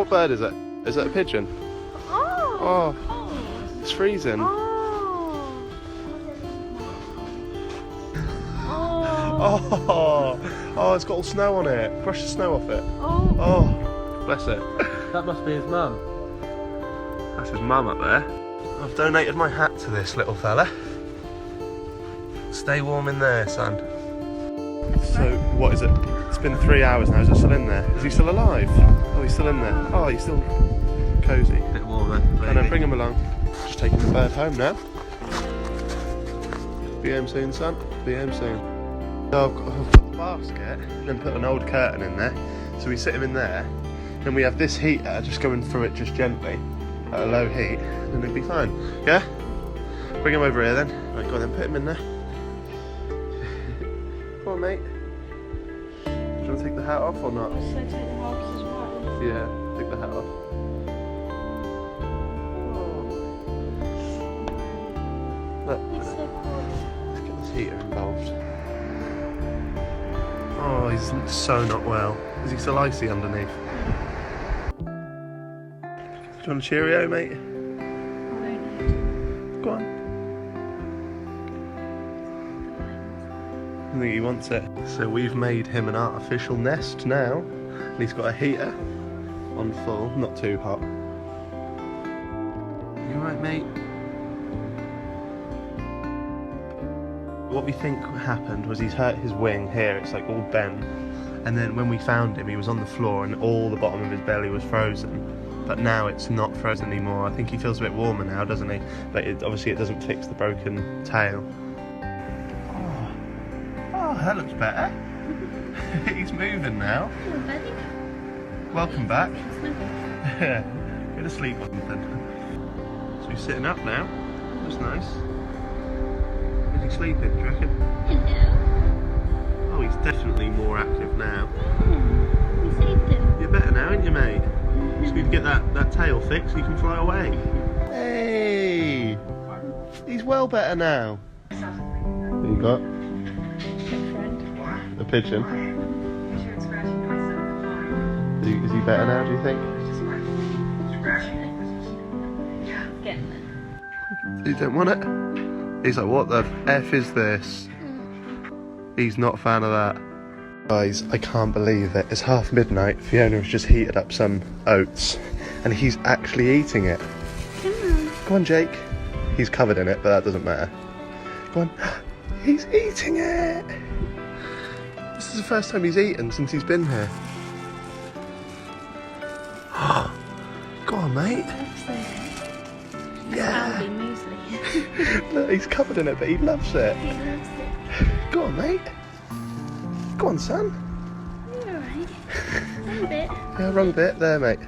What bird is it? Is it a pigeon? Oh, It's freezing. Oh, it's got all snow on it. Brush the snow off it. Oh, bless it. That must be his mum. That's his mum up there. I've donated my hat to this little fella. Stay warm in there, son. So, what is it? It's been 3 hours now. Is it still in there? Is he still alive? Oh, he's still in there. Oh, he's still cosy. A bit warmer. And then bring him along. Just taking the bird home now. Be home soon, son. Be home soon. So I've got the basket, then put an old curtain in there. So we sit him in there. Then we have this heater just going through it just gently at a low heat, and it'll be fine. Yeah? Bring him over here then. Right, go on then, put him in there. Come on, mate. Do you want to take the hat off or not? Should I take the hat off as well? Yeah, take the hat off. Look, It's so cool. let's get this heater involved. Oh, he's so not well. Is he still icy underneath? Do you want a Cheerio, mate? Go on. I think he wants it. So we've made him an artificial nest now. And he's got a heater on full, not too hot. You alright, mate? What we think happened was he's hurt his wing here, it's like all bent. And then when we found him, he was on the floor and all the bottom of his belly was frozen. But now it's not frozen anymore. I think he feels a bit warmer now, doesn't he? But obviously it doesn't fix the broken tail. Oh, that looks better. He's moving now. Hello, buddy. Welcome back. Snuggle. Go to sleep or something. So he's sitting up now. That's nice. Is he sleeping, do you reckon? Hello. Oh, he's definitely more active now. We saved him. You're better now, aren't you, mate? Just need to get that tail fixed so you can fly away. Hey! He's well better now. What you got? A pigeon. Is he better now, do you think? Getting it. You don't want it? He's like, what the F is this? He's not a fan of that. Guys, I can't believe it. It's midnight. Fiona has just heated up some oats and he's actually eating it. Come on. Go on, Jake. He's covered in it, but that doesn't matter. Go on. He's eating it! This is the first time he's eaten since he's been here. Go on, mate. Yeah. Algae muesli. Look, he's covered in it, but he loves it. He loves it. Go on, mate. Go on, son. You're alright. Wrong bit. Yeah, wrong bit. There, mate.